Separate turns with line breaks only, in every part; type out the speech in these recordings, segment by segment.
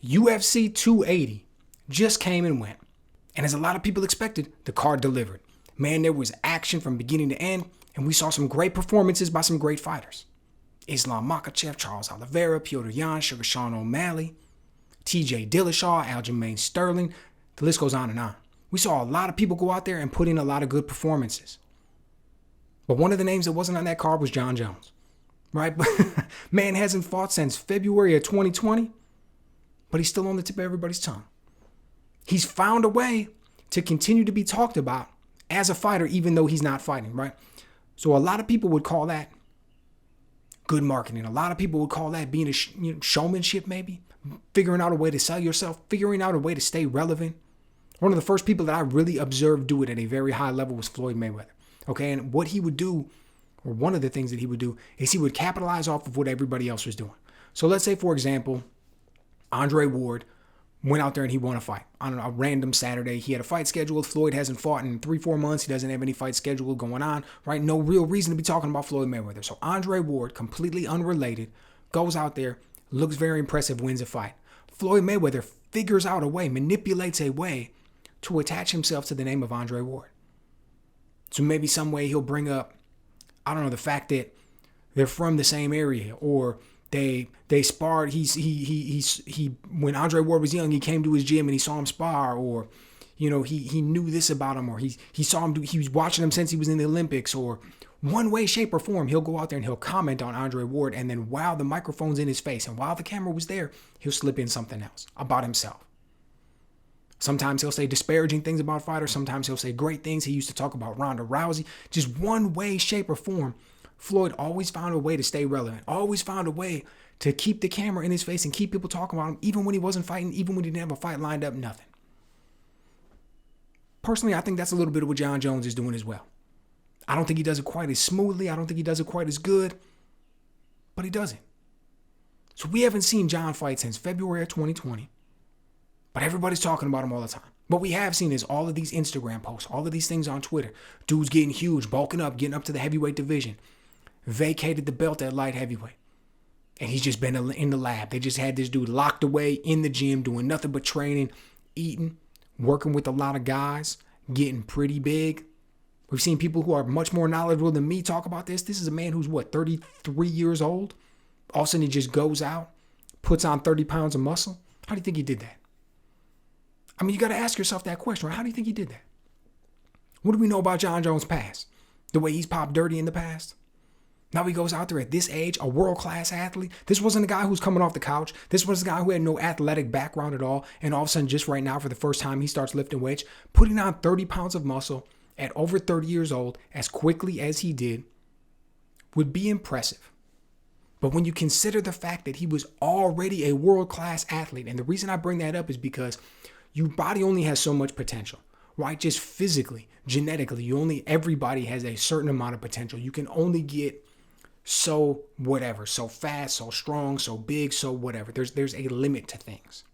UFC 280 just came and went. And as a lot of people expected, the card delivered. Man, there was action from beginning to end, and we saw some great performances by some great fighters. Islam Makhachev, Charles Oliveira, Petr Yan, Sugar Sean O'Malley, TJ Dillashaw, Aljamain Sterling. The list goes on and on. We saw a lot of people go out there and put in a lot of good performances. But one of the names that wasn't on that card was Jon Jones. Right? Man hasn't fought since February of 2020, but he's still on the tip of everybody's tongue. He's found a way to continue to be talked about as a fighter, even though he's not fighting, right? So a lot of people would call that good marketing. A lot of people would call that being a showmanship, maybe. Figuring out a way to sell yourself, figuring out a way to stay relevant. One of the first people that I really observed do it at a very high level was Floyd Mayweather. Okay, and what he would do, or one of the things that he would do, is he would capitalize off of what everybody else was doing. So let's say, for example, Andre Ward went out there and he won a fight. On a random Saturday, he had a fight scheduled. Floyd hasn't fought in 3-4 months. He doesn't have any fight scheduled going on, right? No real reason to be talking about Floyd Mayweather. So Andre Ward, completely unrelated, goes out there, looks very impressive, wins a fight. Floyd Mayweather figures out a way, manipulates a way to attach himself to the name of Andre Ward. So maybe some way he'll bring up, I don't know, the fact that they're from the same area, or they sparred. He when Andre Ward was young, he came to his gym and he saw him spar, or he knew this about him, or he saw him he was watching him since he was in the Olympics, or one way, shape, or form, he'll go out there and he'll comment on Andre Ward, and then while the microphone's in his face and while the camera was there, he'll slip in something else about himself. Sometimes he'll say disparaging things about fighters. Sometimes he'll say great things. He used to talk about Ronda Rousey. Just one way, shape, or form, Floyd always found a way to stay relevant. Always found a way to keep the camera in his face and keep people talking about him, even when he wasn't fighting, even when he didn't have a fight lined up, nothing. Personally, I think that's a little bit of what Jon Jones is doing as well. I don't think he does it quite as smoothly. I don't think he does it quite as good, but he does it. So we haven't seen Jon fight since February of 2020. But everybody's talking about him all the time. What we have seen is all of these Instagram posts, all of these things on Twitter. Dude's getting huge, bulking up, getting up to the heavyweight division. Vacated the belt at light heavyweight. And he's just been in the lab. They just had this dude locked away in the gym, doing nothing but training, eating, working with a lot of guys, getting pretty big. We've seen people who are much more knowledgeable than me talk about this. This is a man who's, 33 years old? All of a sudden he just goes out, puts on 30 pounds of muscle. How do you think he did that? I mean, you got to ask yourself that question, right? How do you think he did that? What do we know about Jon Jones' past? The way he's popped dirty in the past? Now he goes out there at this age, a world-class athlete. This wasn't a guy who's coming off the couch. This was a guy who had no athletic background at all. And all of a sudden, just right now, for the first time, he starts lifting weights, putting on 30 pounds of muscle at over 30 years old as quickly as he did would be impressive. But when you consider the fact that he was already a world-class athlete, and the reason I bring that up is because your body only has so much potential, right? Just physically, genetically, everybody has a certain amount of potential. You can only get so whatever, so fast, so strong, so big, so whatever. There's a limit to things.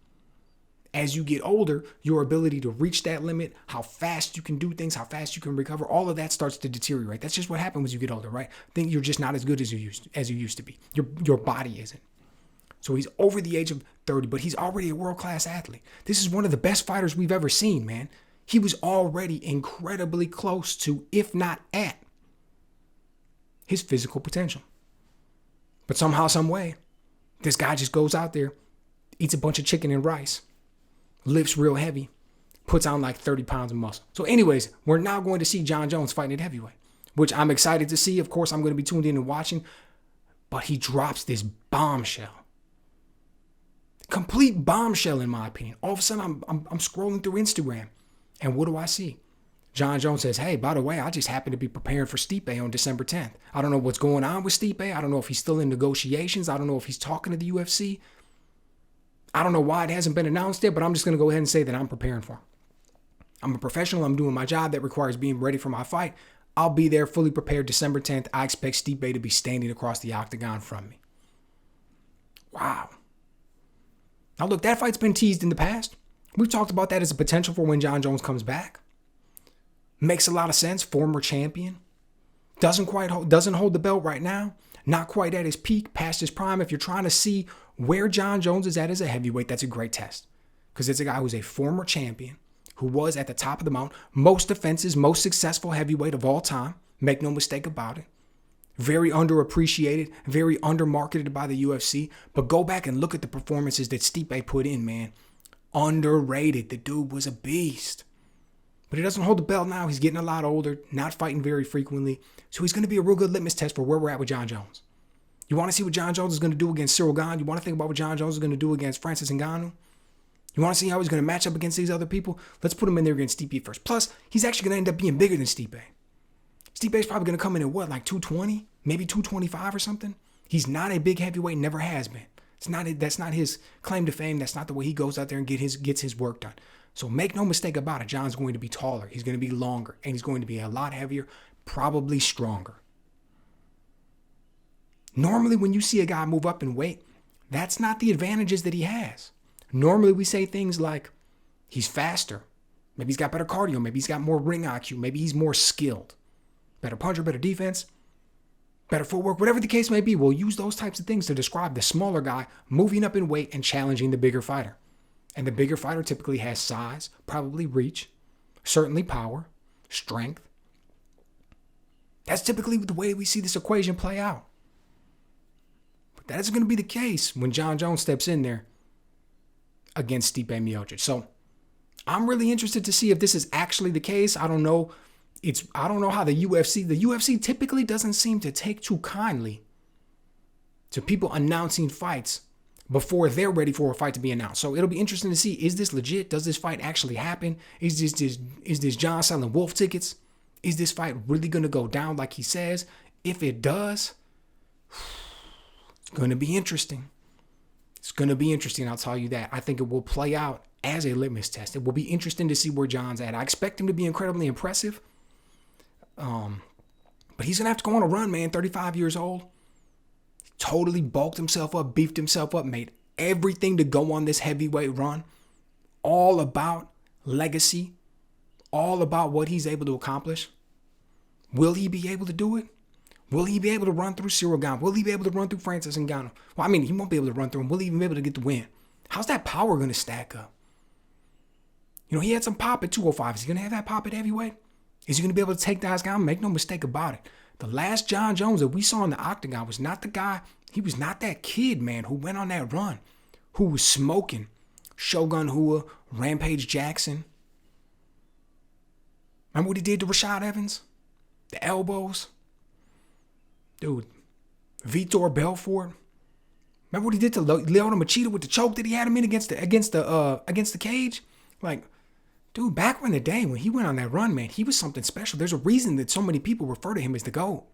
As you get older, your ability to reach that limit, how fast you can do things, how fast you can recover, all of that starts to deteriorate. That's just what happens as you get older, right? I think you're just not as good as you used to be. Your body isn't. So he's over the age of 30, but he's already a world-class athlete. This is one of the best fighters we've ever seen, man. He was already incredibly close to, if not at, his physical potential. But somehow, some way, this guy just goes out there, eats a bunch of chicken and rice, lifts real heavy, puts on like 30 pounds of muscle. So anyways, we're now going to see Jon Jones fighting at heavyweight, which I'm excited to see. Of course, I'm going to be tuned in and watching. But he drops this bombshell. Complete bombshell, in my opinion. All of a sudden, I'm scrolling through Instagram, and what do I see? Jon Jones says, hey, by the way, I just happened to be preparing for Stipe on December 10th. I don't know what's going on with Stipe. I don't know if he's still in negotiations. I don't know if he's talking to the UFC. I don't know why it hasn't been announced yet, but I'm just going to go ahead and say that I'm preparing for him. I'm a professional. I'm doing my job that requires being ready for my fight. I'll be there fully prepared December 10th. I expect Stipe to be standing across the octagon from me. Wow. Now, look, that fight's been teased in the past. We've talked about that as a potential for when Jon Jones comes back. Makes a lot of sense. Former champion. Doesn't hold the belt right now. Not quite at his peak, past his prime. If you're trying to see Where Jon Jones is at as a heavyweight, that's a great test. Because it's a guy who's a former champion, who was at the top of the mountain, most defenses, most successful heavyweight of all time. Make no mistake about it. Very underappreciated, very undermarketed by the UFC. But go back and look at the performances that Stipe put in, man. Underrated. The dude was a beast. But he doesn't hold the belt now. He's getting a lot older, not fighting very frequently. So he's going to be a real good litmus test for where we're at with Jon Jones. You want to see what Jon Jones is going to do against Cyril Gane? You want to think about what Jon Jones is going to do against Francis Ngannou? You want to see how he's going to match up against these other people? Let's put him in there against Stipe first. Plus, he's actually going to end up being bigger than Stipe. Stipe's probably going to come in at what, like 220? Maybe 225 or something? He's not a big heavyweight, never has been. That's not his claim to fame. That's not the way he goes out there and gets his work done. So make no mistake about it, Jon's going to be taller. He's going to be longer. And he's going to be a lot heavier, probably stronger. Normally, when you see a guy move up in weight, that's not the advantages that he has. Normally, we say things like, he's faster. Maybe he's got better cardio. Maybe he's got more ring IQ. Maybe he's more skilled. Better puncher, better defense, better footwork, whatever the case may be. We'll use those types of things to describe the smaller guy moving up in weight and challenging the bigger fighter. And the bigger fighter typically has size, probably reach, certainly power, strength. That's typically the way we see this equation play out. That is going to be the case when Jon Jones steps in there against Stipe Miocic. So I'm really interested to see if this is actually the case. I don't know. I don't know how the UFC typically doesn't seem to take too kindly to people announcing fights before they're ready for a fight to be announced. So it'll be interesting to see, is this legit? Does this fight actually happen? Is this Jon selling wolf tickets? Is this fight really going to go down like he says? If it does, it's going to be interesting. It's going to be interesting, I'll tell you that. I think it will play out as a litmus test. It will be interesting to see where Jon's at. I expect him to be incredibly impressive. But he's going to have to go on a run, man. 35 years old. He totally bulked himself up, beefed himself up, made everything to go on this heavyweight run. All about legacy. All about what he's able to accomplish. Will he be able to do it? Will he be able to run through Cyril Gane? Will he be able to run through Francis Ngannou? Well, I mean, he won't be able to run through him. Will he even be able to get the win? How's that power going to stack up? You know, he had some pop at 205. Is he going to have that pop at heavyweight? Is he going to be able to take guys down? Make no mistake about it. The last Jon Jones that we saw in the octagon was not the guy. He was not that kid, man, who went on that run, who was smoking Shogun Rua, Rampage Jackson. Remember what he did to Rashad Evans? The elbows. Dude, Vitor Belfort. Remember what he did to Lyoto Machida with the choke that he had him in against the cage? Like, dude, back in the day when he went on that run, man, he was something special. There's a reason that so many people refer to him as the GOAT.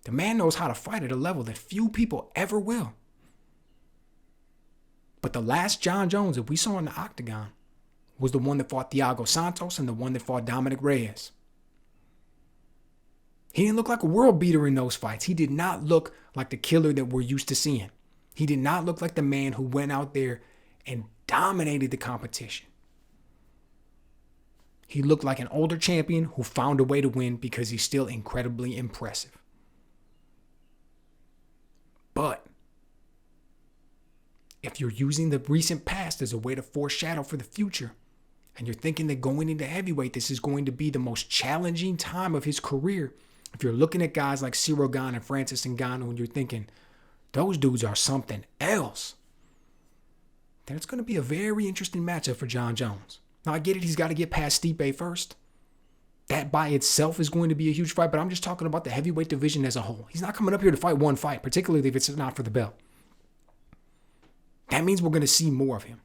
The man knows how to fight at a level that few people ever will. But the last Jon Jones that we saw in the octagon was the one that fought Thiago Santos and the one that fought Dominic Reyes. He didn't look like a world beater in those fights. He did not look like the killer that we're used to seeing. He did not look like the man who went out there and dominated the competition. He looked like an older champion who found a way to win because he's still incredibly impressive. But if you're using the recent past as a way to foreshadow for the future, and you're thinking that going into heavyweight, this is going to be the most challenging time of his career, if you're looking at guys like Cyril Gane and Francis Ngannou and you're thinking, those dudes are something else, then it's going to be a very interesting matchup for Jon Jones. Now, I get it. He's got to get past Stipe first. That by itself is going to be a huge fight, but I'm just talking about the heavyweight division as a whole. He's not coming up here to fight one fight, particularly if it's not for the belt. That means we're going to see more of him.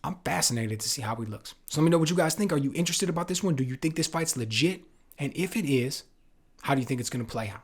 I'm fascinated to see how he looks. So let me know what you guys think. Are you interested about this one? Do you think this fight's legit? And if it is, how do you think it's going to play out?